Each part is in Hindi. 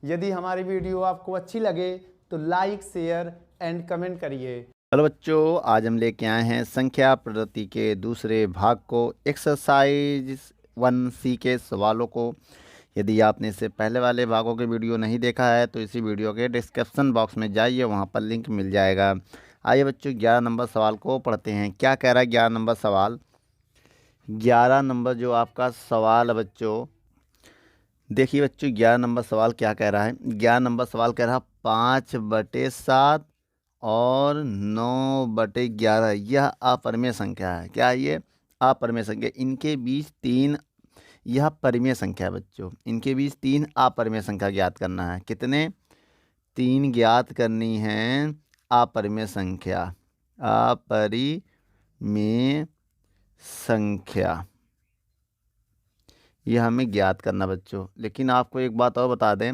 यदि हमारी वीडियो आपको अच्छी लगे तो लाइक, शेयर एंड कमेंट करिए। हेलो बच्चों, आज हम लेके आए हैं संख्या पद्धति के दूसरे भाग को, एक्सरसाइज 1C के सवालों को। यदि आपने इससे पहले वाले भागों के वीडियो नहीं देखा है तो इसी वीडियो के डिस्क्रिप्शन बॉक्स में जाइए, वहां पर लिंक मिल जाएगा। आइए बच्चों 11 नंबर सवाल को पढ़ते हैं। क्या कह रहा है 11 नंबर सवाल? 11 नंबर जो आपका सवाल है बच्चों, देखिए बच्चों 11 नंबर सवाल क्या कह रहा है। 11 नंबर सवाल कह रहा है 5/7 और 9/11 यह अपरिमेय संख्या है। क्या ये अपरिमेय संख्या? इनके बीच तीन, यह परिमेय संख्या है बच्चों। इनके बीच तीन अपरिमेय संख्या ज्ञात करना है। कितने? तीन ज्ञात करनी है अपरिमेय संख्या। अपरिमेय संख्या यह हमें ज्ञात करना बच्चों। लेकिन आपको एक बात और बता दें,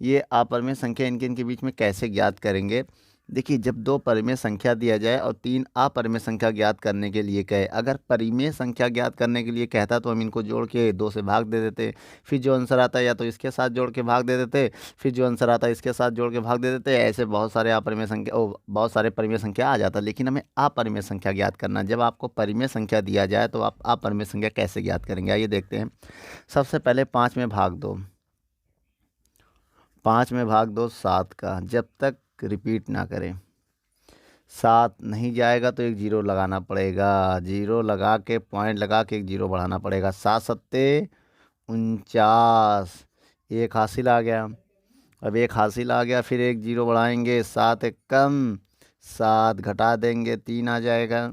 ये अपरिमेय संख्या इनके इनके बीच में कैसे ज्ञात करेंगे। देखिए, जब दो परिमेय संख्या दिया जाए और तीन अपरिमेय संख्या ज्ञात करने के लिए कहे, अगर परिमेय संख्या ज्ञात करने के लिए कहता तो हम इनको जोड़ के 2 से भाग दे देते, फिर जो आंसर आता या तो इसके साथ जोड़ के भाग दे देते, फिर जो आंसर आता इसके साथ जोड़ के भाग दे देते। ऐसे बहुत सारे अपरिमेय संख्या बहुत सारे परिमेय संख्या आ जाता। लेकिन हमें अपरिमेय संख्या ज्ञात करना। जब आपको परिमेय संख्या दिया जाए तो आप अपरिमेय संख्या कैसे ज्ञात करेंगे, आइए देखते हैं। सबसे पहले 5 में भाग दो। 5 में भाग दो 7 का, जब तक रिपीट ना करें। 7 नहीं जाएगा तो एक जीरो लगाना पड़ेगा। जीरो लगा के, पॉइंट लगा के एक जीरो बढ़ाना पड़ेगा। 7 सत्ते 49, एक हासिल आ गया। अब एक हासिल आ गया, फिर एक जीरो बढ़ाएंगे। 7 एक कम, 7 घटा देंगे, 3 आ जाएगा।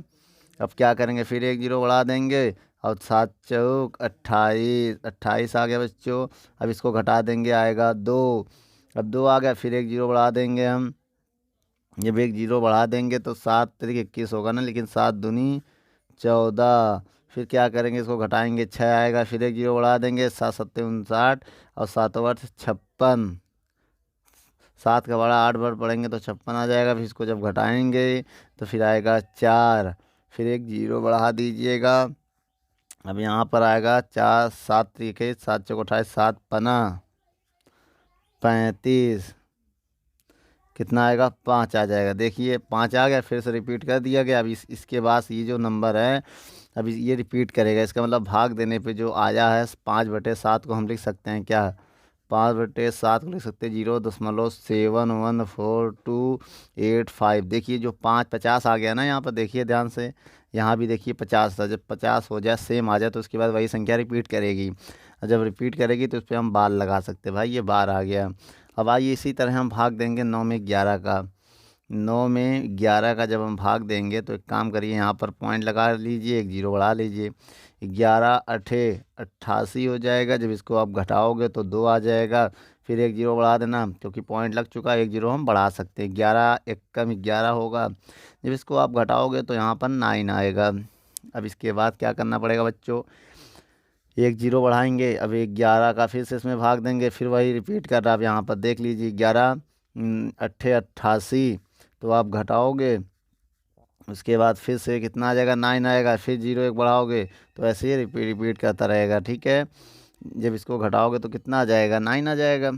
अब क्या करेंगे, फिर एक जीरो बढ़ा देंगे और 7 चौक 28, 28 आ गया बच्चों। अब इसको घटा देंगे, आएगा 2। अब 2 आ गया, फिर एक जीरो बढ़ा देंगे हम। जब एक जीरो बढ़ा देंगे तो 7 तरीके 21 होगा ना, लेकिन 7 दूनी 14। फिर क्या करेंगे, इसको घटाएंगे, 6 आएगा, फिर एक जीरो बढ़ा देंगे। 7 सत्ते 59 और 7 8 56। 7 का बड़ा 8 बार पढ़ेंगे तो 56 आ जाएगा। फिर इसको जब घटाएंगे तो फिर आएगा 4, फिर एक जीरो बढ़ा दीजिएगा। अब यहाँ पर आएगा 4, 7 तरीके 7 चौक 28, 7 पना 35, कितना आएगा, 5 आ जाएगा। देखिए 5 आ गया, फिर से रिपीट कर दिया गया। अब इसके बाद ये जो नंबर है, अब ये रिपीट करेगा। इसका मतलब भाग देने पे जो आया है 5/7 को हम लिख सकते हैं क्या? 5/7 को लिख सकते हैं 0.714285। देखिए जो 50 आ गया ना, यहाँ पर देखिए ध्यान से, यहाँ भी देखिए 50 था। जब 50 हो जाए, सेम आ जाए, तो उसके बाद वही संख्या रिपीट करेगी। और जब रिपीट करेगी तो उस पर हम बार लगा सकते हैं। भाई ये बार आ गया। अब आइए इसी तरह हम भाग देंगे 9 में 11 का। 9 में 11 का जब हम भाग देंगे तो एक काम करिए, यहाँ पर पॉइंट लगा लीजिए, एक जीरो बढ़ा लीजिए। 11 अठे 88 हो जाएगा। जब इसको आप घटाओगे तो 2 आ जाएगा, फिर एक जीरो बढ़ा देना, क्योंकि पॉइंट लग चुका है, एक जीरो हम बढ़ा सकते हैं। 11 एक कम 11 होगा। जब इसको आप घटाओगे तो यहाँ पर 9 आएगा। अब इसके बाद क्या करना पड़ेगा बच्चों, एक जीरो बढ़ाएंगे। अब एक 11 का फिर से इसमें भाग देंगे, फिर वही रिपीट कर रहा है। अब यहाँ पर देख लीजिए 11 अट्ठे 88, तो आप घटाओगे, उसके बाद फिर से कितना आ जाएगा, 9 आएगा। फिर जीरो एक बढ़ाओगे, तो ऐसे ही रिपीट करता रहेगा। ठीक है, जब इसको घटाओगे तो कितना आ जाएगा, 9 आ जाएगा।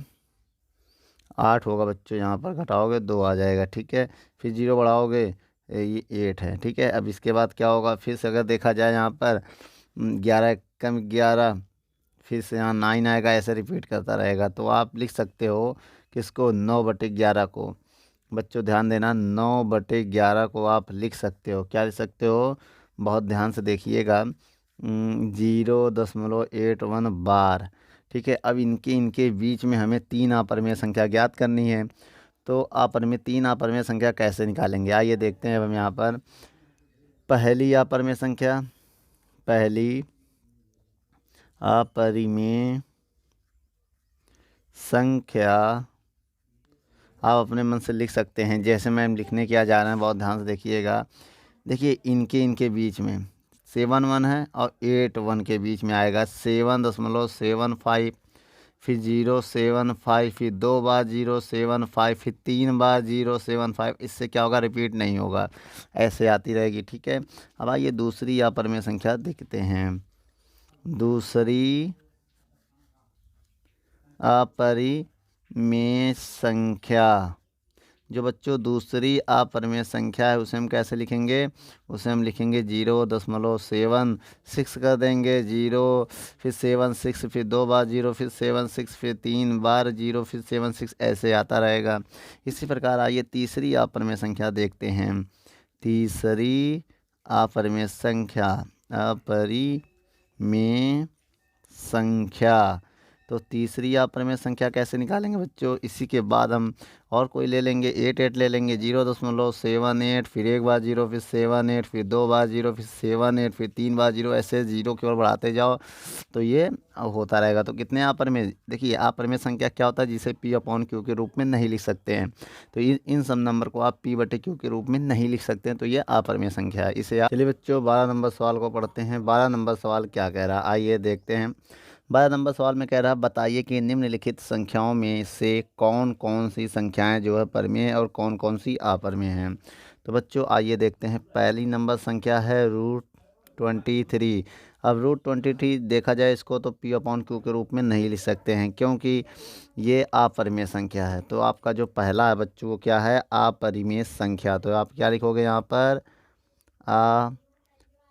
8 होगा बच्चों, यहाँ पर घटाओगे 2 आ जाएगा। ठीक है, फिर जीरो बढ़ाओगे, ये 8 है। ठीक है, अब इसके बाद क्या होगा, फिर से अगर देखा जाए यहाँ पर 11 कम 11, फिर से यहाँ 9 आएगा, ऐसे रिपीट करता रहेगा। तो आप लिख सकते हो किसको, 9/11 को। बच्चों ध्यान देना, 9/11 को आप लिख सकते हो। क्या लिख सकते हो, बहुत ध्यान से देखिएगा, 0.81 बार। ठीक है, अब इनके इनके बीच में हमें तीन अपरिमेय संख्या ज्ञात करनी है। तो तीन अपरिमेय संख्या कैसे निकालेंगे, आइए देखते हैं। अब हम यहाँ पर पहली अपरिमेय संख्या, पहली अपरिमेय संख्या आप अपने मन से लिख सकते हैं, जैसे मैं लिखने क्या जा रहा है, बहुत ध्यान से देखिएगा। देखिए इनके इनके बीच में 7 1 है और 8 1 के बीच में आएगा 7.75, फिर 0.75, फिर 2 बार 0.75, फिर 3 बार 0.75। इससे क्या होगा, रिपीट नहीं होगा, ऐसे आती रहेगी। ठीक है, अब आइए दूसरी अपरिमेय संख्या देखते हैं। दूसरी अपरिमेय में संख्या, जो बच्चों दूसरी अपरिमेय संख्या है उसे हम कैसे लिखेंगे, उसे हम लिखेंगे 0.76 कर देंगे। 0 फिर 76 फिर 2 बार 0 फिर 76 फिर 3 बार 0 फिर 76 ऐसे आता रहेगा। इसी प्रकार आइए तीसरी अपरिमेय संख्या देखते हैं। तीसरी अपरिमेय संख्या, अपरिमेय संख्या, तो तीसरी अपरिमेय संख्या कैसे निकालेंगे बच्चों, इसी के बाद हम और कोई ले लेंगे, 8 ले लेंगे। 0.78 फिर एक बार 0 फिर 78 फिर 2 बार 0 फिर 78 फिर 3 बार 0 ऐसे 0 की ओर बढ़ाते जाओ तो ये होता रहेगा। तो कितने अपरिमेय, देखिए अपरिमेय संख्या क्या होता है जिसे P/Q के रूप में नहीं लिख सकते हैं। तो इन सब नंबर को आप P/Q के रूप में नहीं लिख सकते हैं, तो ये अपरिमेय संख्या है। इसे आप, चलिए बच्चों 12 नंबर सवाल को पढ़ते हैं। 12 नंबर सवाल क्या कह रहा है आइए देखते हैं। 12 नंबर सवाल में कह रहा है बताइए कि निम्नलिखित संख्याओं में से कौन कौन सी संख्याएं जो है परिमेय और कौन कौन सी अपरिमेय हैं। तो बच्चों आइए देखते हैं। पहली नंबर संख्या है √23। अब √23 देखा जाए इसको तो P/Q के रूप में नहीं लिख सकते हैं क्योंकि ये अपरिमेय संख्या है। तो आपका जो पहला है बच्चों वो क्या है, अपरिमेय संख्या। तो आप क्या लिखोगे यहाँ पर,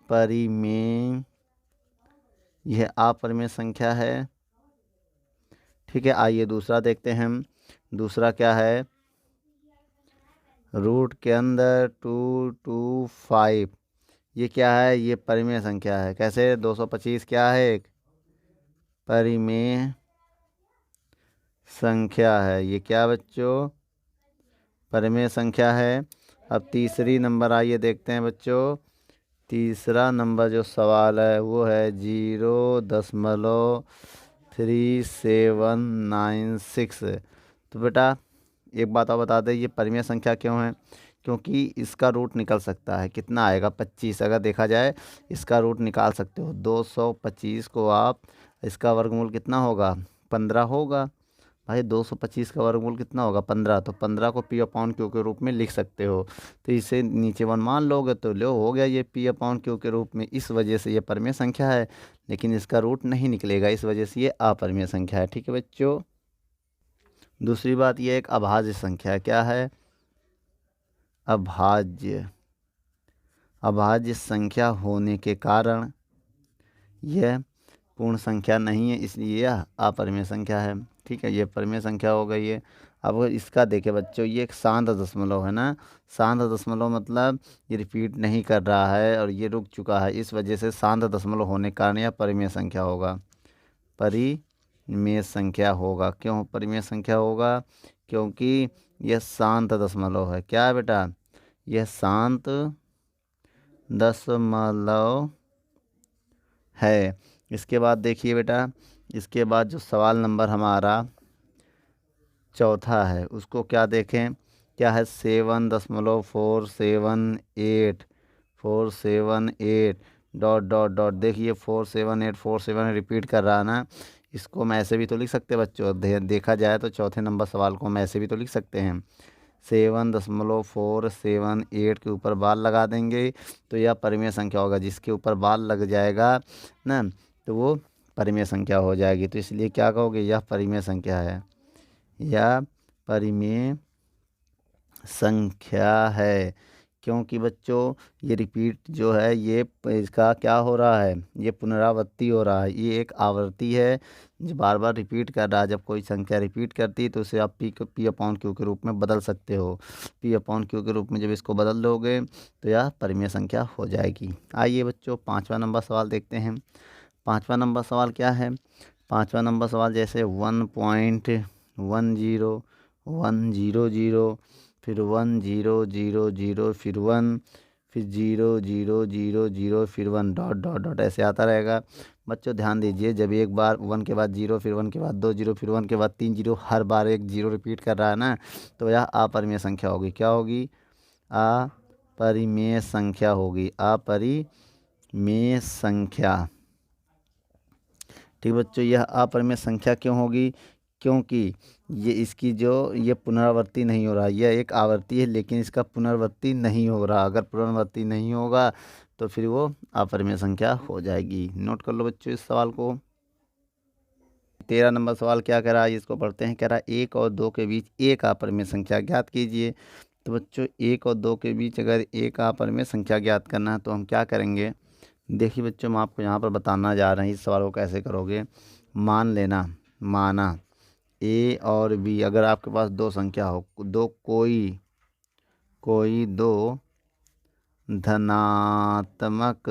अपरिमेय, यह अपरिमेय संख्या है। ठीक है, आइए दूसरा देखते हैं हम। दूसरा क्या है, रूट के अंदर 225, ये क्या है, ये परिमेय संख्या है। कैसे, 225 क्या है, एक परिमेय संख्या है। ये क्या बच्चों, परिमेय संख्या है। अब तीसरी नंबर आइए देखते हैं बच्चों। तीसरा नंबर जो सवाल है वो है 0.3796। तो बेटा एक बात और बता दें, ये परिमेय संख्या क्यों है, क्योंकि इसका रूट निकल सकता है। कितना आएगा, 25। अगर देखा जाए इसका रूट निकाल सकते हो। 225 को आप, इसका वर्गमूल कितना होगा, 15 होगा। भाई 225 का वर्गमूल कितना होगा, 15। तो 15 को P/Q के रूप में लिख सकते हो। तो इसे नीचे वन मान लोगे तो लो हो गया ये P/Q के रूप में। इस वजह से ये परिमेय संख्या है, लेकिन इसका रूट नहीं निकलेगा, इस वजह से ये अपरिमेय संख्या है। ठीक है बच्चों। दूसरी बात, ये एक अभाज्य संख्या है। क्या है, अभाज्य। अभाज्य संख्या होने के कारण यह पूर्ण संख्या नहीं है, इसलिए यह अपरिमेय संख्या है। ठीक है, ये परिमेय संख्या हो गई है। अब अगर इसका देखें बच्चों, ये एक शांत दशमलव है ना। शांत दशमलव मतलब ये रिपीट नहीं कर रहा है और ये रुक चुका है, इस वजह से शांत दशमलव होने के कारण यह परिमेय संख्या होगा। परिमेय संख्या होगा। क्यों परिमेय संख्या होगा, क्योंकि यह शांत दशमलव है। क्या है बेटा, यह शांत दशमलव है। इसके बाद देखिए बेटा, इसके बाद जो सवाल नंबर हमारा चौथा है उसको क्या देखें, क्या है, 7.478 478 डॉट डॉट डॉट। देखिए 478 रिपीट कर रहा है ना। इसको हम ऐसे भी तो लिख सकते हैं बच्चों, देखा जाए तो चौथे नंबर सवाल को हम ऐसे भी तो लिख सकते हैं। 7.478 के ऊपर बाल लगा देंगे तो यह परिमेय संख्या होगा। जिसके ऊपर बाल लग जाएगा ना तो वो परिमेय संख्या हो जाएगी। तो इसलिए क्या कहोगे, यह परिमेय संख्या है, यह परिमेय संख्या है। क्योंकि बच्चों ये रिपीट जो है ये इसका क्या हो रहा है, ये पुनरावृत्ति हो रहा है। ये एक आवृत्ति है जो बार बार रिपीट कर रहा है। जब कोई संख्या रिपीट करती है तो उसे आप P/Q के रूप में बदल सकते हो। P/Q के रूप में जब इसको बदल दोगे तो यह परिमेय संख्या हो जाएगी। आइए बच्चों 5वां नंबर सवाल देखते हैं। 5वां नंबर सवाल क्या है, 5वां नंबर सवाल जैसे 1.10100 फिर 1000 फिर 1 फिर 0000 फिर 1 डॉट डॉट डॉट ऐसे आता रहेगा। बच्चों ध्यान दीजिए, जब एक बार 1 के बाद 0 फिर 1 के बाद 2 0 फिर 1 के बाद 3 0 हर बार एक 0 रिपीट कर रहा है ना, तो यह अपरिमेय संख्या होगी। क्या होगी, अपरिमेय संख्या होगी। अपरिमेय संख्या। ठीक बच्चों, यह अपरिमेय संख्या क्यों होगी, क्योंकि ये इसकी जो ये पुनरावृत्ति नहीं हो रहा, यह एक आवर्ती है लेकिन इसका पुनरावृत्ति नहीं हो रहा। अगर पुनरावृत्ति नहीं होगा तो फिर वो अपरिमेय संख्या हो जाएगी। नोट कर लो बच्चों इस सवाल को। 13 नंबर सवाल क्या कह रहा है, इसको पढ़ते हैं। कह रहा है 1 और 2 के बीच एक अपरिमेय संख्या ज्ञात कीजिए। तो बच्चों 1 और 2 के बीच अगर एक अपरिमेय संख्या ज्ञात करना है तो हम क्या करेंगे, देखिए बच्चों हम आपको यहाँ पर बताना जा रहे हैं इस सवाल को कैसे करोगे। मान लेना, माना ए और बी, अगर आपके पास दो संख्या हो, दो कोई दो धनात्मक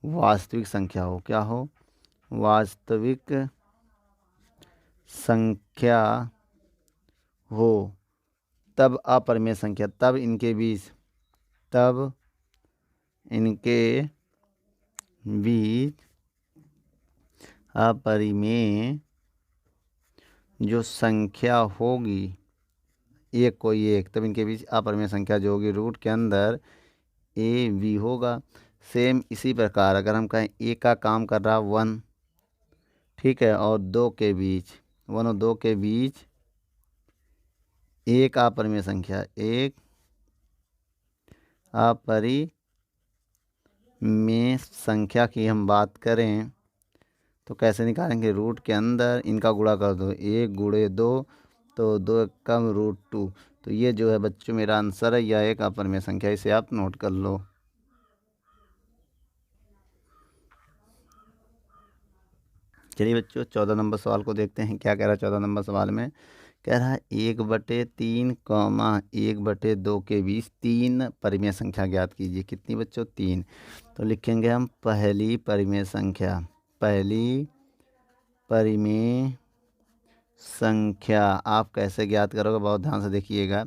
वास्तविक संख्या हो, क्या हो, वास्तविक संख्या हो, तब अपरिमेय संख्या, तब इनके बीच अपरिमेय जो संख्या होगी, एक कोई एक, तब इनके बीच अपरिमेय संख्या जो होगी रूट के अंदर ए बी होगा। सेम इसी प्रकार अगर हम कहें ए का काम कर रहा 1, ठीक है, और 2 के बीच, 1 और 2 के बीच एक अपरिमेय संख्या, एक अपरिमेय संख्या की हम बात करें तो कैसे निकालेंगे, रूट के अंदर इनका गुणा कर दो, 1 गुणे 2 तो 2 कम √2। तो ये जो है बच्चों मेरा आंसर है, यह एक अपरिमेय संख्या, इसे आप नोट कर लो। चलिए बच्चों 14 नंबर सवाल को देखते हैं क्या कह रहा है। 14 नंबर सवाल में कह रहा है 1/3, 1/2 के बीच 3 परिमेय संख्या ज्ञात कीजिए। कितनी बच्चों, 3। तो लिखेंगे हम पहली परिमेय संख्या, पहली परिमेय संख्या आप कैसे ज्ञात करोगे, बहुत ध्यान से देखिएगा।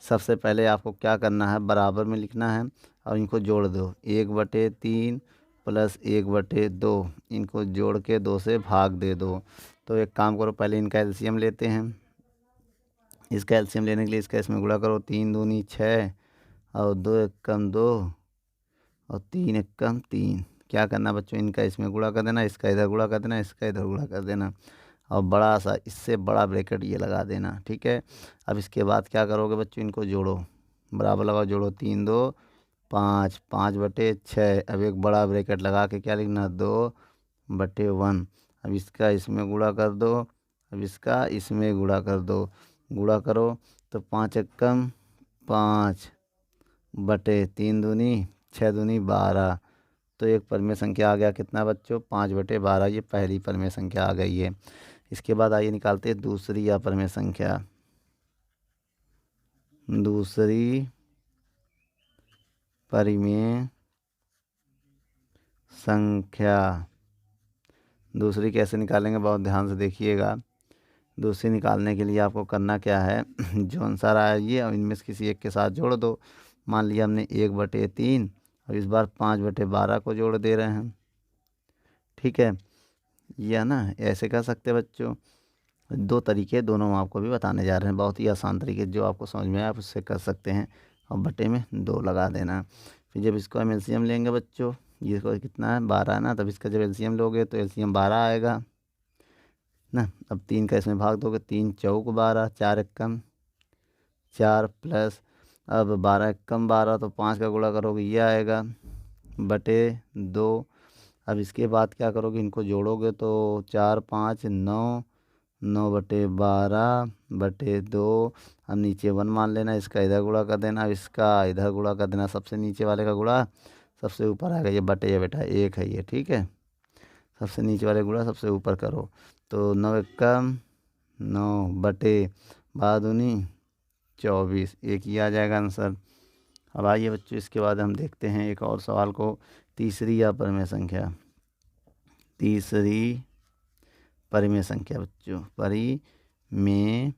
सबसे पहले आपको क्या करना है, बराबर में लिखना है और इनको जोड़ दो, 1/3 प्लस 1/2, इनको जोड़ के 2 से भाग दे दो। तो एक काम करो, पहले इनका एलसीएम लेते हैं। इसका एलसीएम लेने के लिए इसका इसमें गुणा करो, 3 दूनी 6 और 2 एकम 2 और 3 एकम 3। क्या करना बच्चों, इनका इसमें गुणा कर देना, इसका इधर गुणा कर देना, इसका इधर गुणा कर देना और बड़ा सा इससे बड़ा ब्रैकेट ये लगा देना, ठीक है। अब इसके बाद क्या करोगे बच्चों, इनको जोड़ो, बराबर लगाओ, जोड़ो, 3 2 5, 5/6। अब एक बड़ा ब्रैकेट लगा के क्या लिखना, 2/1। अब इसका इसमें गुणा कर दो, अब इसका इसमें गुणा कर दो, गुणा करो तो 5 एकम 5/3 दूनी 6 दूनी 12। तो एक परिमेय संख्या आ गया कितना बच्चों, 5/12। ये पहली परिमेय संख्या आ गई है। इसके बाद आइए निकालते हैं दूसरी अपरिमेय संख्या। दूसरी परिमेय संख्या, दूसरी कैसे निकालेंगे, बहुत ध्यान से देखिएगा। दूसरी निकालने के लिए आपको करना क्या है, जो आंसर आया ये और इनमें से किसी एक के साथ जोड़ दो। मान लिया हमने 1/3 और इस बार 5/12 को जोड़ दे रहे हैं, ठीक है। यह ना ऐसे कर सकते हैं बच्चों, दो तरीके दोनों हम आपको भी बताने जा रहे हैं, बहुत ही आसान तरीके, जो आपको समझ में आए आप उससे कर सकते हैं। और बटे में 2 लगा देना। फिर जब इसको हम एलसीएम लेंगे बच्चों, ये कितना है 12 है ना, तब इसका जब एलसीएम लोगे तो एलसीएम 12 आएगा ना। अब 3 का इसमें भाग दोगे, 3 चौक 12, 4 एकम 4 प्लस अब 12 एकम 12, तो 5 का गुणा करोगे ये आएगा बटे 2। अब इसके बाद क्या करोगे, इनको जोड़ोगे तो 4 5 9, 9/12/2। अब नीचे 1 मान लेना, इसका इधर गुणा कर देना, इसका इधर गुणा कर देना, सबसे नीचे वाले का गुणा सबसे ऊपर आएगा, ये बटे ये बेटा 1 है ये, ठीक है। सबसे नीचे वाले गुणा सबसे ऊपर करो, तो 9 एकम 9/12 दूनी 24, एक ही आ जाएगा आंसर। अब आइए बच्चों इसके बाद हम देखते हैं एक और सवाल को, तीसरी अपरिमेय संख्या। तीसरी परिमेय संख्या बच्चों, परिमेय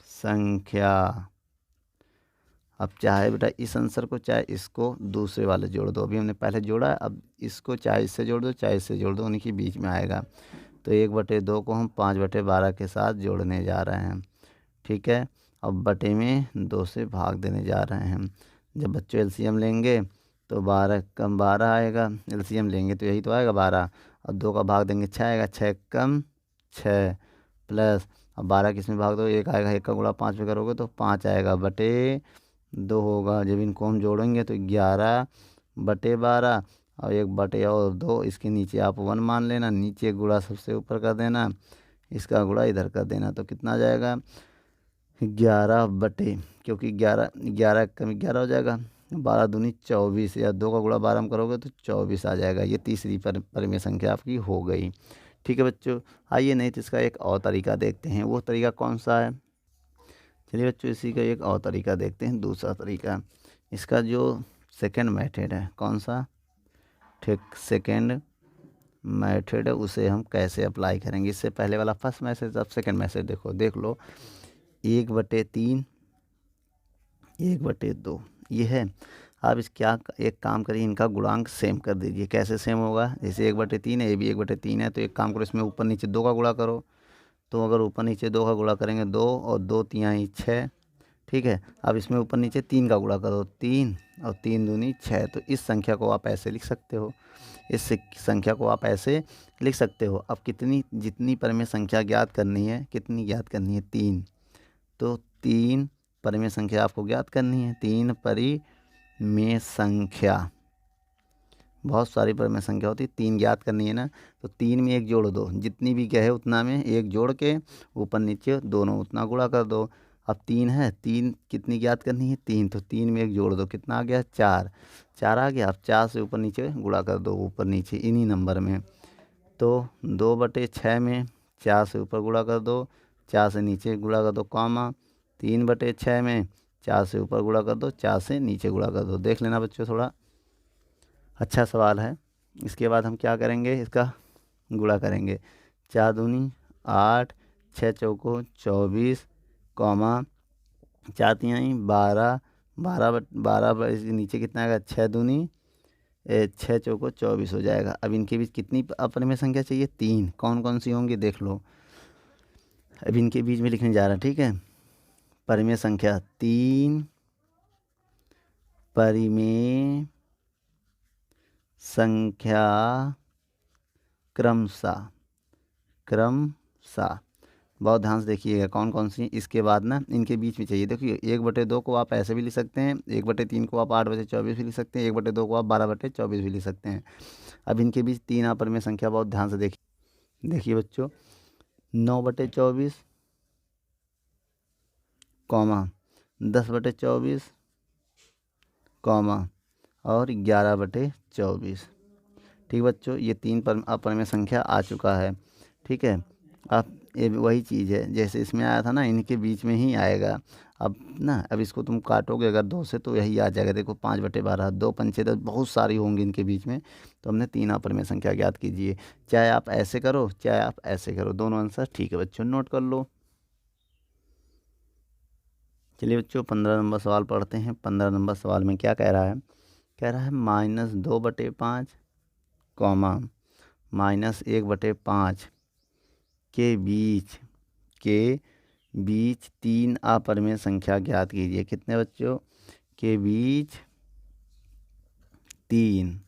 संख्या। अब चाहे बेटा इस आंसर को चाहे इसको दूसरे वाले जोड़ दो, अभी हमने पहले जोड़ा है, अब इसको चाहे इससे जोड़ दो चाहे इससे जोड़ दो, उन्हीं के बीच में आएगा। तो 1/2 को हम 5/12 के साथ जोड़ने जा रहे हैं, ठीक है। अब बटे में 2 से भाग देने जा रहे हैं। जब बच्चों एलसीएम लेंगे तो 12 कम 12 आएगा, एलसीएम लेंगे तो यही तो आएगा 12, और 2 का भाग देंगे 6 आएगा, 6 कम 6 प्लस अब 12 किस में भाग दो, 1 आएगा, 1 का गुणा 5 पे करोगे तो 5 आएगा बटे 2 होगा। जब इनको हम जोड़ेंगे तो 11/12 और 1/2, इसके नीचे आप 1 मान लेना, नीचे गुणा सबसे ऊपर कर देना, इसका गुणा इधर कर देना, तो कितना आ जाएगा 11 बटे, क्योंकि 11 11 कम 11 हो जाएगा, 12 दूनी 24, या 2 का गुणा 12 में करोगे तो 24 आ जाएगा। ये तीसरी परिमेय संख्या आपकी हो गई। ठीक है बच्चों, आइए नहीं तो इसका एक और तरीका देखते हैं। वो तरीका कौन सा है? चलिए बच्चों, इसी का एक और तरीका देखते हैं, दूसरा तरीका। इसका जो सेकंड मेथड है, कौन सा? ठीक, सेकंड मेथड है, उसे हम कैसे अप्लाई करेंगे। इससे पहले वाला फर्स्ट मैसेज, अब सेकंड मैसेज देख लो। 1/3, 1/2 ये है। आप इस क्या एक काम करिए, इनका गुणांक सेम कर दीजिए। कैसे सेम होगा? जैसे 1/3 है, ये भी 1/3 है, तो एक काम करो, इसमें ऊपर नीचे 2 का गुणा करो। तो अगर ऊपर नीचे 2 का गुणा करेंगे 2 और 2 तिहाई 6, ठीक है। अब इसमें ऊपर नीचे 3 का गुणा करो, 3 और 3 दूनी 6। तो इस संख्या को आप ऐसे लिख सकते हो, इस संख्या को आप ऐसे लिख सकते हो। अब जितनी परिमेय संख्या ज्ञात करनी है, कितनी ज्ञात करनी है? 3। तो 3 परिमेय संख्या आपको ज्ञात करनी है। 3 परिमेय संख्या, बहुत सारी परिमेय संख्या होती है, 3 ज्ञात करनी है ना, तो 3 में 1 जोड़ दो, जितनी भी कहे उतना में 1 जोड़ के ऊपर नीचे दोनों उतना गुणा कर दो। अब 3 है, 3 कितनी ज्ञात करनी है? 3, तो 3 में 1 जोड़ दो, कितना आ गया? 4, 4 आ गया। अब 4 से ऊपर नीचे गुणा कर दो, ऊपर नीचे इन्हीं नंबर में। तो 2/6 में 4 से ऊपर गुणा कर दो, 4 से नीचे गुणा कर दो, कॉमा 3/6 में 4 से ऊपर गुणा कर दो, 4 से नीचे गुणा कर दो। देख लेना बच्चों, थोड़ा अच्छा सवाल है। इसके बाद हम क्या करेंगे? इसका गुणा करेंगे। 4 दूनी 8, 6 चौको 24, कॉमा 4 तिहाई 12, 12 इसके नीचे कितना आएगा? 6 दूनी 6 चौको 24 हो जाएगा। अब इनके बीच कितनी अपरिमेय संख्या चाहिए? 3। कौन कौन सी होंगी देख लो। अब इनके बीच में लिखने जा रहा है, ठीक है। परिमेय संख्या 3 परिमेय संख्या क्रमशः बहुत ध्यान से देखिएगा कौन कौन सी। इसके बाद ना इनके बीच में चाहिए, देखिए 1/2 को आप ऐसे भी लिख सकते हैं, 1/3 को आप 8/24 भी लिख सकते हैं, 1/2 को आप 12/24 भी लिख सकते हैं। अब इनके बीच 3 अपरिमेय संख्या, बहुत ध्यान से देखिए बच्चों। 9/24, कॉमा 10/24, कॉमा और 11/24। ठीक बच्चों, ये 3 अपरिमेय संख्या आ चुका है, ठीक है। अब ये वही चीज़ है जैसे इसमें आया था ना, इनके बीच में ही आएगा। अब इसको तुम काटोगे अगर 2 से, तो यही आ जाएगा। देखो 5/12, 2 पंचे 10, बहुत सारी होंगी इनके बीच में। तो हमने 3 अपरिमेय संख्या ज्ञात कीजिए। चाहे आप ऐसे करो, चाहे आप ऐसे करो, दोनों आंसर ठीक है बच्चों, नोट कर लो। चलिए बच्चों, 15 नंबर सवाल पढ़ते हैं। 15 नंबर सवाल में क्या कह रहा है? कह रहा है -2/5, कॉमा -1/5 के बीच 3 अपरिमेय संख्या ज्ञात कीजिए। कितने बच्चों? के बीच 3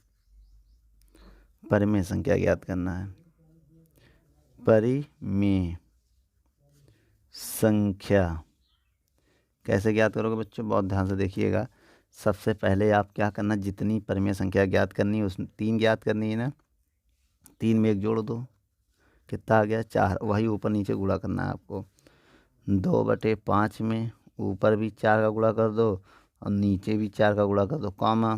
परिमेय संख्या ज्ञात करना है। परिमेय संख्या कैसे ज्ञात करोगे बच्चों? बहुत ध्यान से देखिएगा। सबसे पहले आप क्या करना, जितनी परिमेय संख्या ज्ञात करनी है उसमें 3 ज्ञात करनी है ना, 3 में 1 जोड़ दो, कितना आ गया? 4। वही ऊपर नीचे गुणा करना है आपको। 2/5 में ऊपर भी 4 का गुणा कर दो और नीचे भी 4 का गुणा कर दो, कॉमा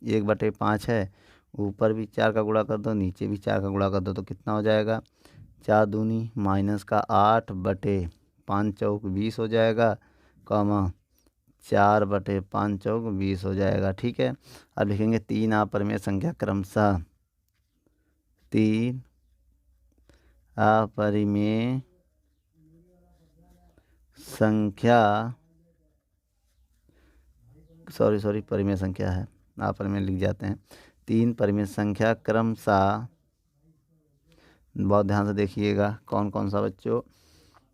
1/5 है, ऊपर भी 4 का गुणा कर दो, नीचे भी 4 का गुणा कर दो, तो कितना हो जाएगा? 4 दूनी -8/5 चौक 20 हो जाएगा, कॉमा 4/5 चौक 20 हो जाएगा, ठीक है। अब लिखेंगे 3 अपरिमेय संख्या क्रमशः, 3 अपरिमेय संख्या, सॉरी परिमेय संख्या है, अपरिमेय लिख जाते हैं। 3 परिमेय संख्या क्रमशः, बहुत ध्यान से देखिएगा कौन कौन सा बच्चों,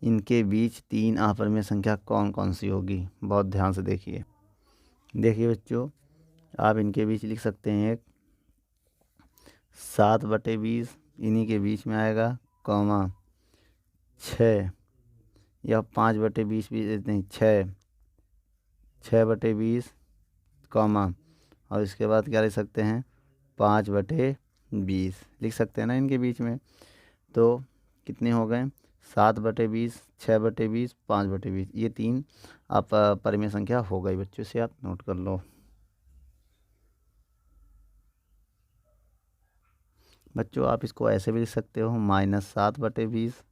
इनके बीच 3 अपरिमेय संख्या कौन कौन सी होगी, बहुत ध्यान से देखिए बच्चों। आप इनके बीच लिख सकते हैं एक 7/20 इन्हीं के बीच में आएगा, कॉमा 6 या 5/20 भी नहीं, 6/20, कॉमा और इसके बाद क्या लिख सकते हैं? 5/20 लिख सकते हैं ना इनके बीच में। तो कितने हो गए? 7/20, 6/20, 5/20, ये 3 आप परिमेय संख्या हो गई बच्चों। से आप नोट कर लो बच्चों। आप इसको ऐसे भी लिख सकते हो -7/20,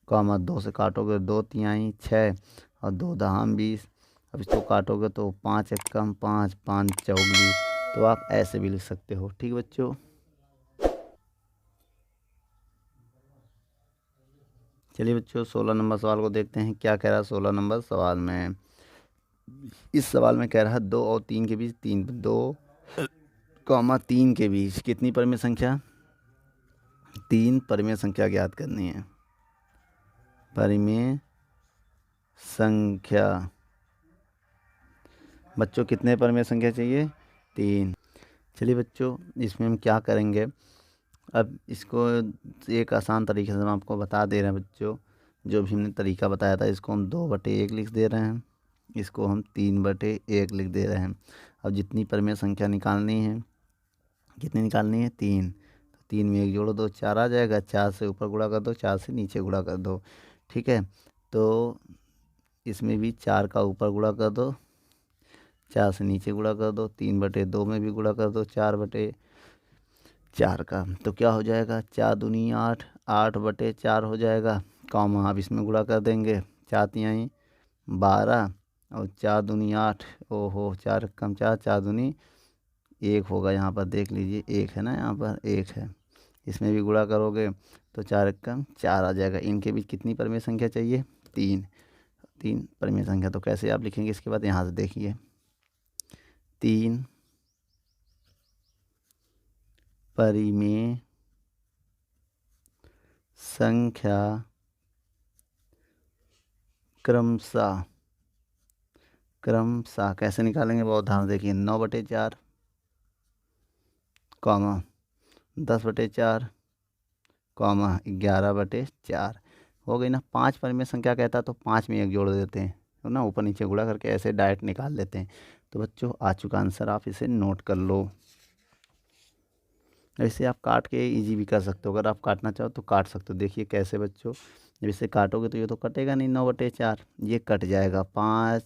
2 से काटोगे 2/3 6 और 2 20। अब इसको काटोगे तो 5 एकम 5, 5 चौक 20। तो आप ऐसे भी लिख सकते हो। ठीक बच्चों। चलिए बच्चों 16 नंबर सवाल को देखते हैं क्या कह रहा है 16 नंबर सवाल में। इस सवाल में कह रहा है 2 और 3 के बीच 2, 3 के बीच कितनी परिमेय संख्या, 3 परिमेय संख्या ज्ञात करनी है। परिमेय संख्या बच्चों कितने परिमेय संख्या चाहिए, 3। चलिए बच्चों इसमें हम क्या करेंगे, अब इसको एक आसान तरीके से हम आपको बता दे रहे हैं बच्चों। जो भी हमने तरीका बताया था इसको हम 2/1 लिख दे रहे हैं, इसको हम 3/1 लिख दे रहे हैं। अब जितनी परिमेय संख्या निकालनी है, कितनी निकालनी है, 3। तो 3 में 1 जोड़ दो 4 आ जाएगा, 4 से ऊपर गुणा कर दो, 4 से नीचे गुणा कर दो। ठीक है, तो इसमें भी 4 का ऊपर गुणा कर दो, 4 से नीचे गुणा कर दो, 3/2 में भी गुणा कर दो 4/4 का। तो क्या हो जाएगा, 4 दूनी 8, 8/4 हो जाएगा। कॉमा अब इसमें गुणा कर देंगे, 4×3 12 और 4 दूनी 8, ओहो 4 कम 4, 4 दूनी 1 होगा। यहाँ पर देख लीजिए 1 है ना, यहाँ पर 1 है। इसमें भी गुणा करोगे तो 4 कम 4 आ जाएगा। इनके बीच कितनी परिमेय संख्या चाहिए, 3 परिमेय संख्या। तो कैसे आप लिखेंगे इसके बाद, यहाँ से देखिए 3 परिमेय संख्या क्रमशः कैसे निकालेंगे बहुत ध्यान देखिए, 9/4 कॉमा 10/4 कॉमा 11/4 हो गई ना। 5 परिमेय संख्या कहता तो 5 में 1 जोड़ देते हैं, तो ना ऊपर नीचे गुणा करके ऐसे डायरेक्ट निकाल लेते हैं। तो बच्चों आ चुका आंसर, आप इसे नोट कर लो। ऐसे आप काट के इजी भी कर सकते हो, अगर आप काटना चाहो तो काट सकते हो। देखिए कैसे बच्चों, जब इसे काटोगे तो ये तो कटेगा नहीं, 9/4 ये कट जाएगा। 5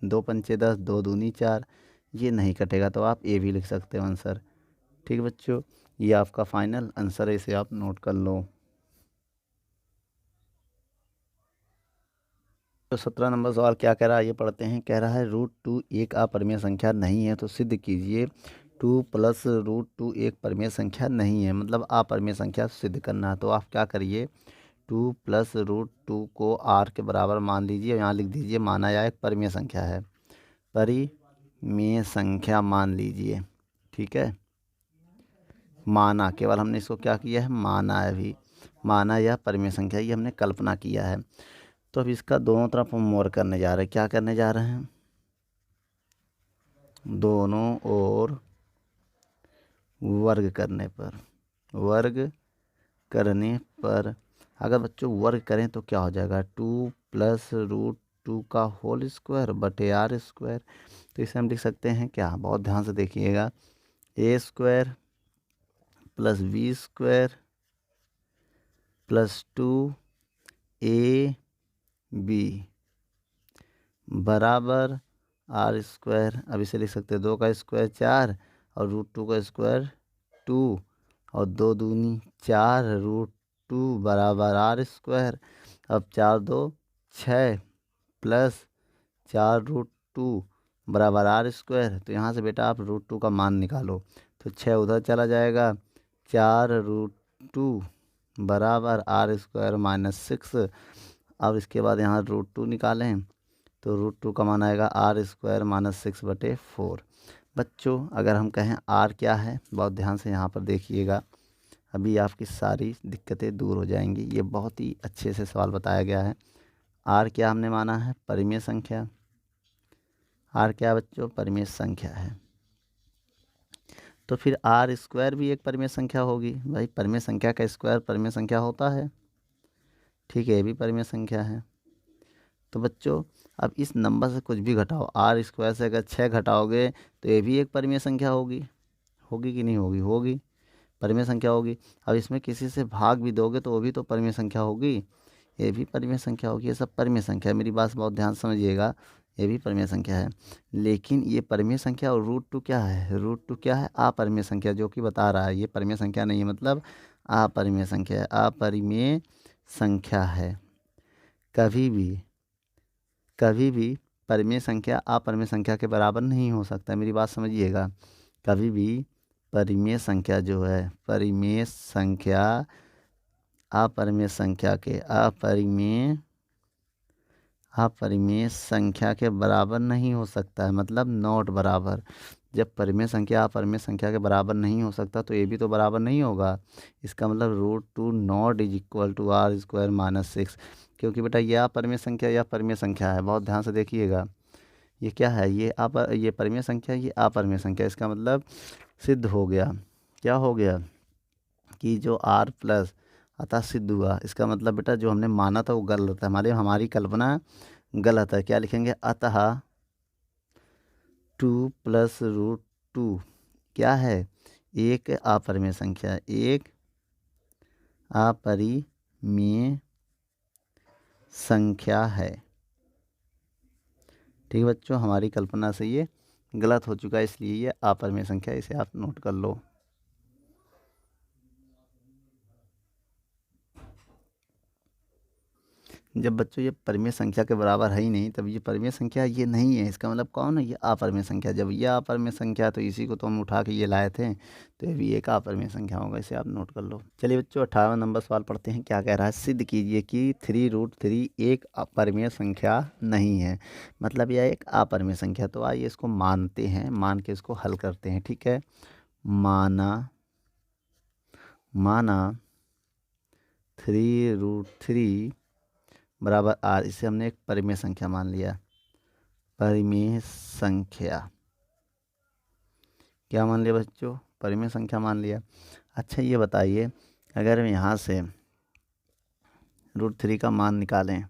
2 पंचे 10, 2 दूनी 4, ये नहीं कटेगा। तो आप ए भी लिख सकते हो आंसर। ठीक बच्चों, ये आपका फाइनल आंसर है, इसे आप नोट कर लो। तो 17 नंबर सवाल क्या कह रहा है ये पढ़ते हैं। कह रहा है √2 एक अपरिमेय संख्या नहीं है, तो सिद्ध कीजिए 2 + √2 एक परिमेय संख्या नहीं है। मतलब अपरिमेय संख्या सिद्ध करना है। तो आप क्या करिए, 2 + √2 को r के बराबर मान लीजिए, यहाँ लिख दीजिए माना यह एक परिमेय संख्या है। परिमेय संख्या मान लीजिए, ठीक है। माना, केवल हमने इसको क्या किया है, माना है। अभी माना यह परिमेय संख्या, ये हमने कल्पना किया है। तो अब इसका दोनों तरफ हम मोर करने जा रहे हैं। क्या करने जा रहे हैं, दोनों ओर वर्ग करने पर अगर बच्चों वर्ग करें तो क्या हो जाएगा, 2 + √2 का होल स्क्वायर बटे r²। तो इसे हम लिख सकते हैं क्या, बहुत ध्यान से देखिएगा, a² + b² + 2ab बराबर r²। अब इसे लिख सकते हैं 2 का स्क्वायर 4 और √2 का स्क्वायर 2 और 2 दूनी 4, √2 बराबर r²। अब 4 2 6 + 4 √2 बराबर r²। तो यहाँ से बेटा आप √2 का मान निकालो, तो 6 उधर चला जाएगा, 4 √2 बराबर r² - 6। अब इसके बाद यहाँ √2 निकालें तो √2 का मान आएगा r² - 6/4। बच्चों अगर हम कहें r क्या है, बहुत ध्यान से यहाँ पर देखिएगा, अभी आपकी सारी दिक्कतें दूर हो जाएंगी। ये बहुत ही अच्छे से सवाल बताया गया है। r क्या हमने माना है, परिमेय संख्या। r क्या बच्चों, परिमेय संख्या है। तो फिर r² भी एक परिमेय संख्या होगी। भाई परिमेय संख्या का स्क्वायर परिमेय संख्या होता है, ठीक है, ये भी परिमेय संख्या है। तो बच्चों अब इस नंबर से कुछ भी घटाओ, r² से अगर 6 घटाओगे तो ये भी एक परिमेय संख्या होगी। होगी कि नहीं होगी, होगी, परिमेय संख्या होगी। अब इसमें किसी से भाग भी दोगे तो वो भी तो परिमेय संख्या होगी। ये भी परिमेय संख्या होगी, ये सब परिमेय संख्या है। मेरी बात बहुत ध्यान से समझिएगा, ये भी परिमेय संख्या है। लेकिन ये परिमेय संख्या और √2 क्या है? √2 क्या है? अपरिमेय संख्या, जो कि बता रहा है ये परिमेय संख्या नहीं है, मतलब अपरिमेय संख्या है। अपरिमेय संख्या है। कभी भी परिमेय संख्या अपरिमेय संख्या के बराबर नहीं हो सकता। मेरी बात समझिएगा, कभी भी परिमेय संख्या जो है, परिमेय संख्या अपरिमेय संख्या के अपरिमेय संख्या के बराबर नहीं हो सकता है, मतलब नॉट बराबर। जब परिमेय संख्या अपरिमेय संख्या के बराबर नहीं हो सकता तो ये भी तो बराबर नहीं होगा। इसका मतलब √2 not is equal to r² - 6, क्योंकि बेटा ये अपरिमेय संख्या या परिमेय संख्या है। बहुत ध्यान से देखिएगा, ये क्या है? ये परिमेय संख्या, ये अपरिमेय संख्या। इसका मतलब सिद्ध हो गया। क्या हो गया? कि जो r+ अतः सिद्ध हुआ। इसका मतलब बेटा जो हमने माना था वो गलत है, हमारी कल्पना गलत है। क्या लिखेंगे? अतः 2 + √2 क्या है? एक अपरिमेय संख्या, एक अपरिमेय संख्या है। ठीक है बच्चों, हमारी कल्पना से ये गलत हो चुका है, इसलिए ये अपरिमेय संख्या, इसे आप नोट कर लो। जब बच्चों ये परिमेय संख्या के बराबर है ही नहीं, तब ये परिमेय संख्या ये नहीं है। इसका मतलब कौन है? ये अपरिमेय संख्या। जब ये अपरिमेय संख्या है तो इसी को तो हम उठा के ये लाए थे, तो ये भी एक अपरिमेय संख्या होगा, इसे आप नोट कर लो। चलिए बच्चों, 18वां नंबर सवाल पढ़ते हैं। क्या कह रहा है? सिद्ध कीजिए कि 3√3 एक अपरिमेय संख्या नहीं है। मतलब यह एक अपरिमेय संख्या। तो आइए इसको मानते हैं, मान के इसको हल करते हैं। ठीक है, माना 3√3 बराबर r, इसे हमने एक परिमेय संख्या मान लिया। परिमेय संख्या क्या मान लिया बच्चों? परिमेय संख्या मान लिया। अच्छा ये बताइए, अगर हम यहाँ से √3 का मान निकालें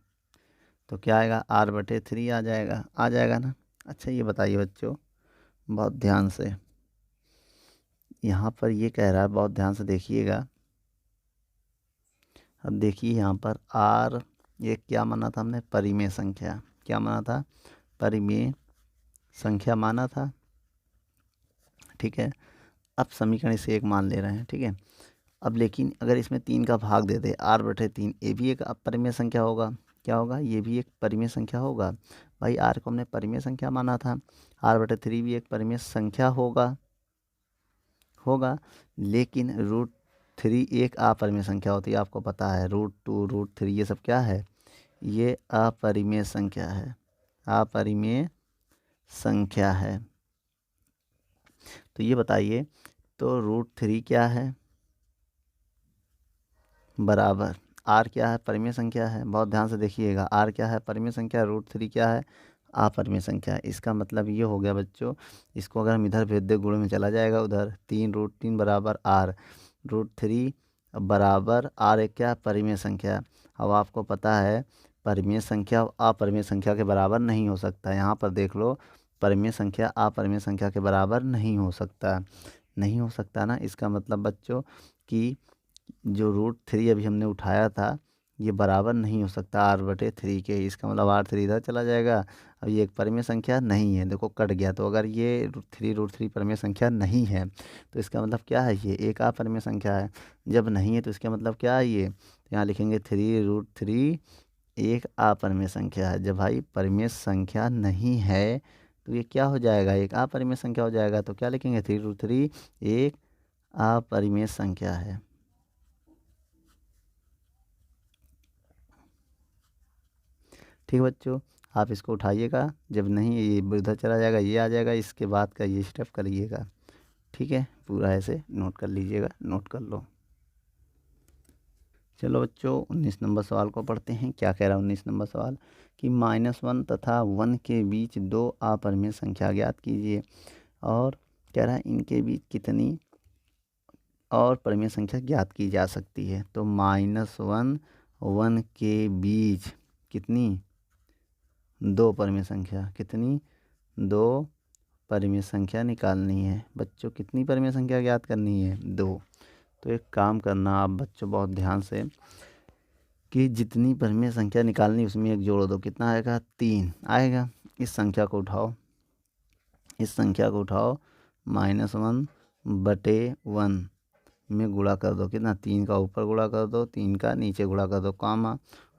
तो क्या आएगा? r/3 आ जाएगा ना। अच्छा ये बताइए बच्चों, बहुत ध्यान से, यहाँ पर ये कह रहा है, बहुत ध्यान से देखिएगा। अब देखिए यहाँ पर r, ये क्या माना था हमने? परिमेय संख्या। क्या माना था? परिमेय संख्या माना था। ठीक है, अब समीकरण इसे एक मान ले रहे हैं। ठीक है, अब लेकिन अगर इसमें 3 का भाग दे दे, r/3, ये भी एक अपरिमेय संख्या होगा। क्या होगा? ये भी एक परिमेय संख्या होगा। भाई r को हमने परिमेय संख्या माना था, r/3 भी एक परिमेय संख्या होगा। लेकिन √3 एक अपरिमेय संख्या होती है, आपको पता है। √2 √3 ये सब क्या है? ये अपरिमेय संख्या है, अपरिमेय संख्या है। तो ये बताइए, तो √3 क्या है? बराबर r क्या है? परिमेय संख्या है। बहुत ध्यान से देखिएगा, r क्या है? परिमेय संख्या। √3 क्या है? अपरिमेय संख्या। इसका मतलब ये हो गया बच्चों, इसको अगर हम इधर भेज दे, गुण में चला जाएगा उधर। 3√3 बराबर r, √3 बराबर r एक क्या? परिमेय संख्या। अब आपको पता है परिमेय संख्या अपरिमेय संख्या के बराबर नहीं हो सकता। यहाँ पर देख लो, परिमेय संख्या अपरिमेय संख्या के बराबर नहीं हो सकता ना। इसका मतलब बच्चों कि जो √3 अभी हमने उठाया था, ये बराबर नहीं हो सकता r/3 के। इसका मतलब r3 इधर चला जाएगा। अब ये एक परिमेय संख्या नहीं है, देखो कट गया। तो अगर ये √3 परिमेय संख्या नहीं है तो इसका मतलब क्या है? ये एक अपरिमेय संख्या है। जब नहीं है तो इसका मतलब क्या है? ये तो यहाँ लिखेंगे 3√3 एक अपरिमेय संख्या है। जब भाई परिमेय संख्या नहीं है तो ये क्या हो जाएगा? एक अपरिमेय संख्या हो जाएगा। तो क्या लिखेंगे? 3√3 एक अपरिमेय संख्या है। ठीक है बच्चों, आप इसको उठाइएगा। जब नहीं ये इधर चला जाएगा, ये आ जाएगा, इसके बाद का ये स्टेप करिएगा। ठीक है, पूरा ऐसे नोट कर लीजिएगा, नोट कर लो। चलो बच्चों, 19 नंबर सवाल को पढ़ते हैं। क्या कह रहा है 19 नंबर सवाल? कि -1 तथा 1 के बीच 2 अपरिमेय संख्या ज्ञात कीजिए। और कह रहा है इनके बीच कितनी और परिमेय संख्या ज्ञात की जा सकती है। तो -1 1 के बीच कितनी? 2 परिमेय संख्या। कितनी? 2 परिमेय संख्या निकालनी है। बच्चों कितनी परिमेय संख्या ज्ञात करनी है? 2। तो एक काम करना आप बच्चों, बहुत ध्यान से, कि जितनी परिमेय संख्या निकालनी उसमें एक जोड़ दो, कितना आएगा 3 आएगा। इस संख्या को उठाओ, इस संख्या को उठाओ -1/1 में गुणा कर दो, कितना 3 का ऊपर गुणा कर दो, 3 का नीचे गुणा कर दो, कामा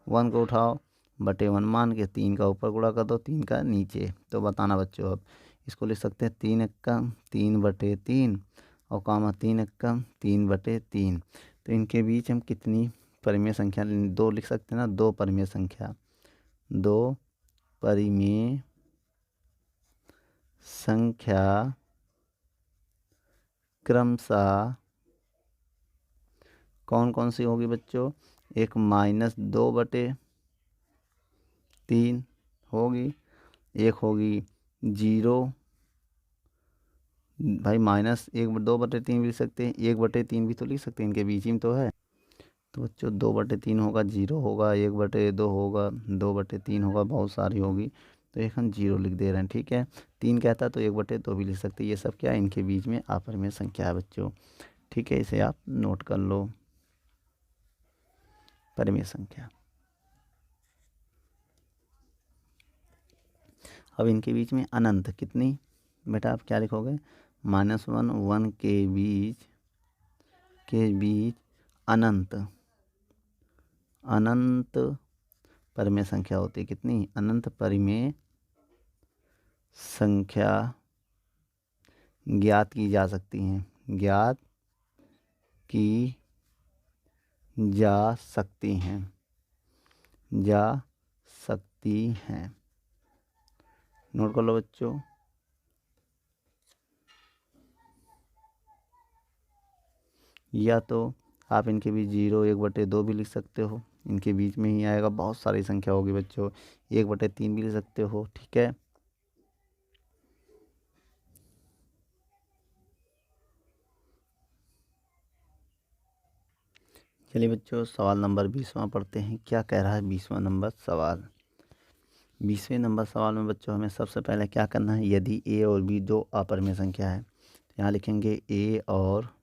1 को उठाओ /1 मान के 3 का ऊपर गुणा कर दो, 3 का नीचे। तो बताना बच्चों, अब इसको लिख सकते हैं 3 एक्का 3/3 और कामा 3 एक्का 3/3। तो इनके बीच हम कितनी परिमेय संख्या, 2 लिख सकते हैं ना, 2 परिमेय संख्या, 2 परिमेय संख्या क्रमशः कौन कौन सी होगी बच्चों, एक -2/3 होगी, एक होगी 0, भाई -2/3 भी लिख सकते हैं, 1/3 भी तो लिख सकते हैं, इनके बीच में तो है। तो बच्चों 2/3 होगा, 0 होगा, 1/2 होगा, 2/3 होगा, बहुत सारी होगी, तो एक हम 0 लिख दे रहे हैं, ठीक है। 3 कहता तो 1/2 भी लिख सकते हैं। ये सब क्या है, इनके बीच में अपरिमेय संख्या है बच्चों, ठीक है, इसे आप नोट कर लो, परिमेय संख्या। अब इनके बीच में अनंत कितनी, बेटा आप क्या लिखोगे, -1 1 के बीच अनंत परिमेय संख्या होती है, कितनी, अनंत परिमेय संख्या ज्ञात की जा सकती हैं, ज्ञात की जा सकती हैं, नोट कर लो बच्चों। या तो आप इनके बीच 0 1/2 भी लिख सकते हो, इनके बीच में ही आएगा, बहुत सारी संख्या होगी बच्चों, 1/3 भी लिख सकते हो, ठीक है। चलिए बच्चों सवाल नंबर 20वां पढ़ते हैं, क्या कह रहा है 20वां नंबर सवाल। 20वें नंबर सवाल में बच्चों हमें सबसे पहले क्या करना है, यदि a और b दो अपरिमेय संख्या है, तो यहाँ लिखेंगे a और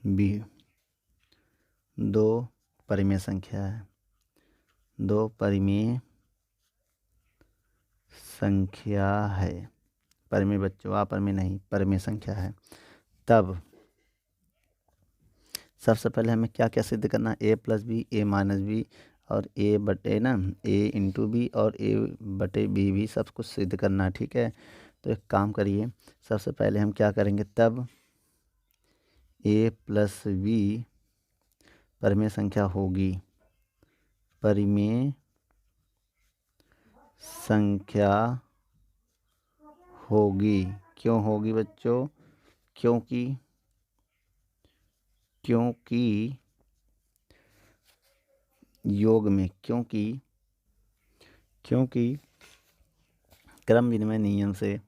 b दो परिमेय संख्या है, दो परिमेय संख्या है, परिमेय बच्चों अपरिमेय नहीं, परिमेय संख्या है, तब सबसे पहले हमें क्या क्या सिद्ध करना है, a + b a - b और a × b और a/b भी सब कुछ सिद्ध करना है, ठीक है। तो एक काम करिए, सबसे पहले हम क्या करेंगे, तब a + b परिमेय संख्या होगी, परिमेय संख्या होगी, क्यों होगी बच्चों, क्योंकि योग में, क्योंकि क्रम विनिमय नियम से,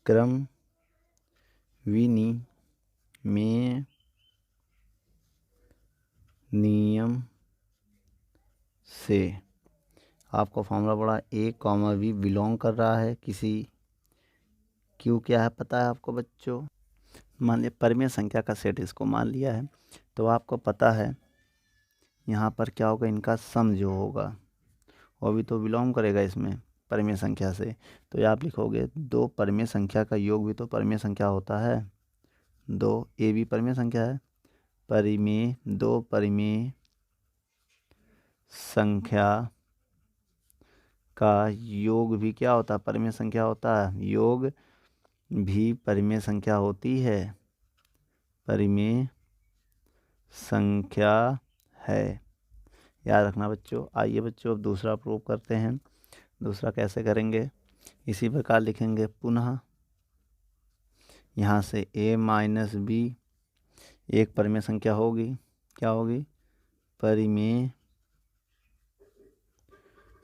क्रम विनिमय नियम से आपको फॉर्मूला पड़ा, a, b बिलोंग कर रहा है किसी, क्यों क्या है पता है आपको बच्चों, मान लिया परिमेय संख्या का सेट इसको मान लिया है, तो आपको पता है यहाँ पर क्या होगा, इनका सम जो होगा वो भी तो बिलोंग करेगा इसमें परिमेय संख्या से, तो आप लिखोगे दो परिमेय संख्या का योग भी तो परिमेय संख्या होता है, दो ए भी परिमेय संख्या है, दो परिमेय संख्या का योग भी क्या होता है, परिमेय संख्या होता है, योग भी परिमेय संख्या होती है, परिमेय संख्या है, याद रखना बच्चों। आइए बच्चों अब दूसरा प्रूव करते हैं, दूसरा कैसे करेंगे, इसी प्रकार लिखेंगे पुनः, यहाँ से a - b एक परिमेय संख्या होगी, क्या होगी, परिमेय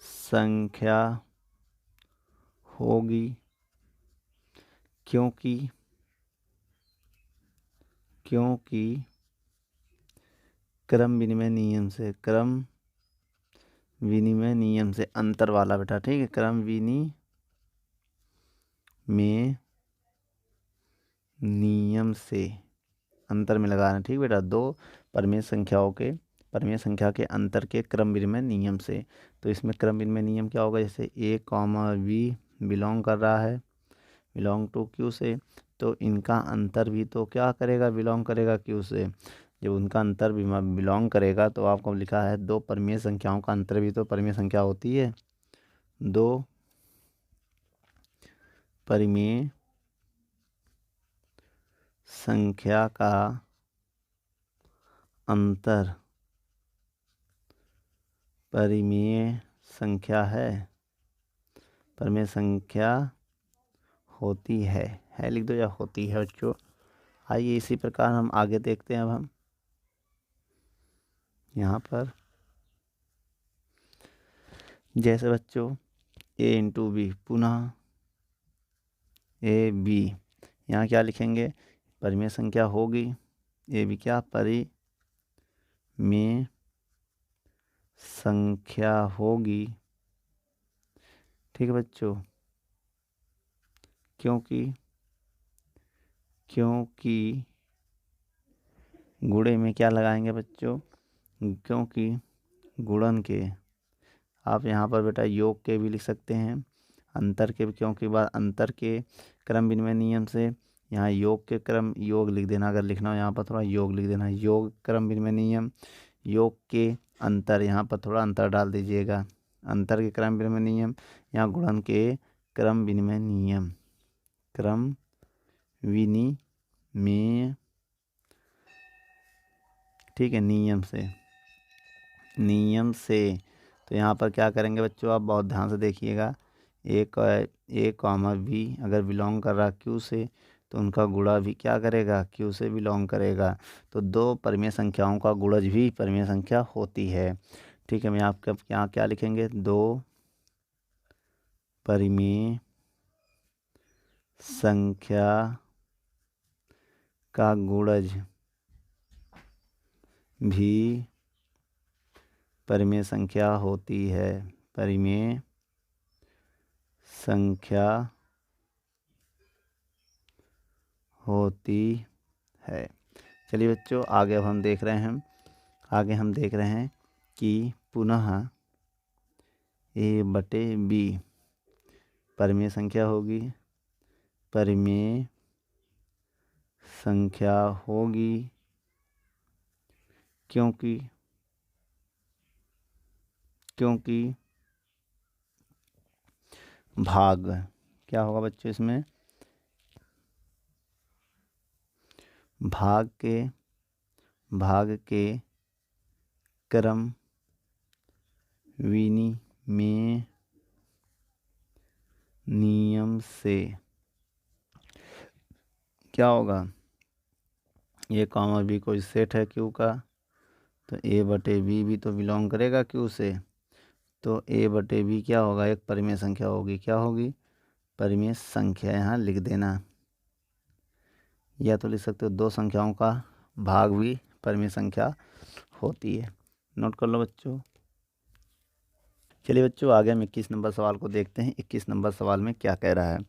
संख्या होगी, क्योंकि क्रम विनिमय नियम से अंतर वाला बेटा, ठीक है, क्रम विनिमय नियम से अंतर में लगाना, ठीक बेटा, दो परिमेय संख्याओं के परिमेय संख्या के अंतर के क्रम विनिमय नियम से। तो इसमें क्रम विनिमय नियम क्या होगा, जैसे ए कॉमा बी बिलोंग कर रहा है, बिलोंग टू क्यू से, तो इनका अंतर भी तो क्या करेगा, बिलोंग करेगा क्यू से। जब उनका अंतर भी बिलोंग करेगा तो आपको लिखा है दो परिमेय संख्याओं का अंतर भी तो परिमेय संख्या होती है। दो परिमेय संख्या का अंतर परिमेय संख्या है, परिमेय संख्या होती है लिख दो या होती है बच्चों। आइए इसी प्रकार हम आगे देखते हैं। अब हम यहाँ पर जैसे बच्चों ए इंटू बी पुनः ए बी, यहाँ क्या लिखेंगे, परिमेय संख्या होगी, ए बी क्या परिमेय संख्या होगी, ठीक है बच्चों, क्योंकि गुणे में क्या लगाएंगे बच्चों, क्योंकि गुणन के, आप यहाँ पर बेटा योग के भी लिख सकते हैं, अंतर के भी, क्योंकि बाद अंतर के क्रम विनिमय नियम से यहाँ योग के क्रम, योग लिख देना, अगर लिखना हो यहाँ पर थोड़ा योग लिख देना, योग क्रम विनिमय नियम, योग के अंतर, यहाँ पर थोड़ा अंतर डाल दीजिएगा, अंतर के क्रम विनिमय नियम, यहाँ गुणन के क्रम विनिमय नियम, क्रम विनिमय, ठीक है, नियम से। तो यहाँ पर क्या करेंगे बच्चों, आप बहुत ध्यान से देखिएगा, ए कॉमा बी अगर बिलोंग कर रहा क्यू से तो उनका गुणा भी क्या करेगा, क्यू से बिलोंग करेगा। तो दो परिमेय संख्याओं का गुणज भी परिमेय संख्या होती है, ठीक है। मैं आपके यहाँ क्या लिखेंगे, दो परिमेय संख्या का गुणज भी परिमेय संख्या होती है, परिमेय संख्या होती है। चलिए बच्चों आगे अब हम देख रहे हैं, कि पुनः ए बटे बी परिमेय संख्या होगी, परिमेय संख्या होगी क्योंकि भाग, क्या होगा बच्चों इसमें, भाग के क्रम विनिमय नियम से क्या होगा, ये कॉमा बी कोई सेट है क्यू का, तो ए बटे बी भी तो बिलोंग करेगा क्यू से, तो ए बटे बी क्या होगा, एक परिमेय संख्या होगी, क्या होगी, परिमेय संख्या, यहाँ लिख देना, या तो लिख सकते हो दो संख्याओं का भाग भी परिमेय संख्या होती है, नोट कर लो बच्चों। चलिए बच्चों आगे हम 21 नंबर सवाल को देखते हैं। 21 नंबर सवाल में क्या कह रहा है,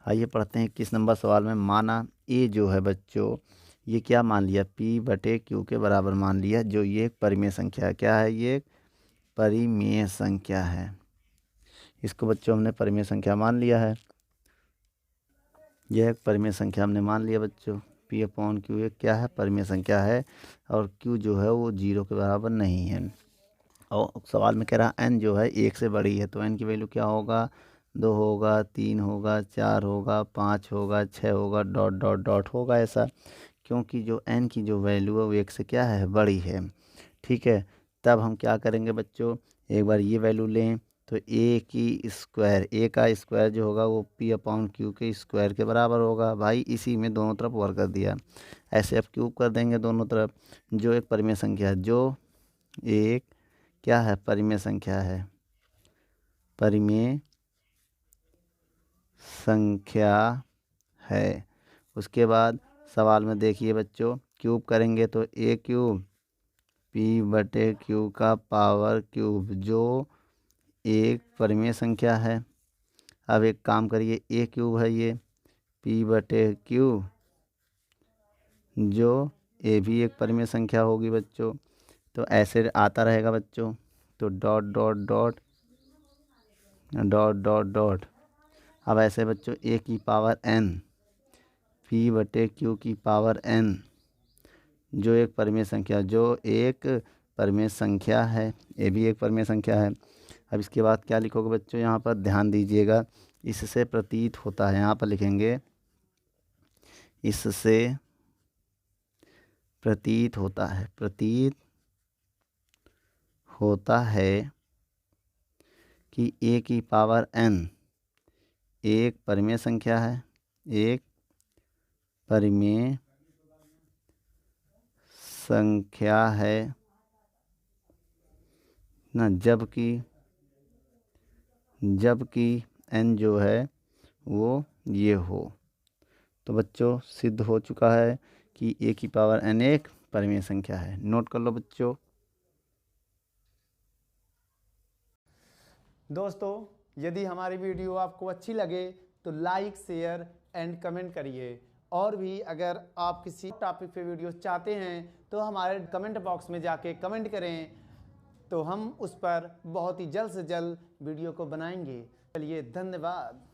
आइए पढ़ते हैं। 21 नंबर सवाल में माना ए जो है बच्चों, ये क्या मान लिया, पी बटे क्यू के बराबर मान लिया, जो ये एक परिमेय संख्या है, क्या है, ये एक परिमेय संख्या है, इसको बच्चों हमने परिमेय संख्या मान लिया है, यह एक परिमेय संख्या हमने मान लिया बच्चों, पी अपॉन क्यू एक क्या है, परिमेय संख्या है, और क्यू जो है वो 0 के बराबर नहीं है, और सवाल में कह रहा एन जो है 1 से बड़ी है, तो एन की वैल्यू क्या होगा, 2 होगा, 3 होगा, 4 होगा, 5 होगा, 6 होगा, डॉट डॉट डॉट होगा, ऐसा क्योंकि जो एन की जो वैल्यू है वो 1 से क्या है, बड़ी है, ठीक है। तब हम क्या करेंगे बच्चों, एक बार ये वैल्यू लें तो ए की स्क्वायर, ए का स्क्वायर जो होगा वो पी अपॉन क्यू के स्क्वायर के बराबर होगा, भाई इसी में दोनों तरफ वर्क कर दिया, ऐसे अब क्यूब कर देंगे दोनों तरफ, जो एक परिमेय संख्या है, जो एक क्या है, परिमेय संख्या है, परिमेय संख्या है। उसके बाद सवाल में देखिए बच्चों, क्यूब करेंगे तो ए क्यूब पी बटे क्यू का पावर क्यूब, जो एक परिमेय संख्या है। अब एक काम करिए, ए क्यूब है ये, पी बटे क्यू, जो ए भी एक परिमेय संख्या होगी बच्चों, तो ऐसे आता रहेगा बच्चों। तो dot dot dot dot dot dot. अब ऐसे बच्चों ए की पावर n p बटे q की पावर n, जो एक परिमेय संख्या है, ये भी एक परिमेय संख्या है। अब इसके बाद क्या लिखोगे बच्चों, यहाँ पर ध्यान दीजिएगा, इससे प्रतीत होता है, यहाँ पर लिखेंगे इससे प्रतीत होता है, प्रतीत होता है कि a की पावर n एक परिमेय संख्या है, एक परिमेय संख्या है ना, जबकि n जो है वो ये हो। तो बच्चों सिद्ध हो चुका है कि a की पावर n एक परिमेय संख्या है। नोट कर लो बच्चों। दोस्तों, यदि हमारी वीडियो आपको अच्छी लगे तो लाइक, शेयर एंड कमेंट करिए। और भी अगर आप किसी टॉपिक पे वीडियो चाहते हैं तो हमारे कमेंट बॉक्स में जाके कमेंट करें, तो हम उस पर बहुत ही जल्द से जल्द वीडियो को बनाएंगे। चलिए, धन्यवाद।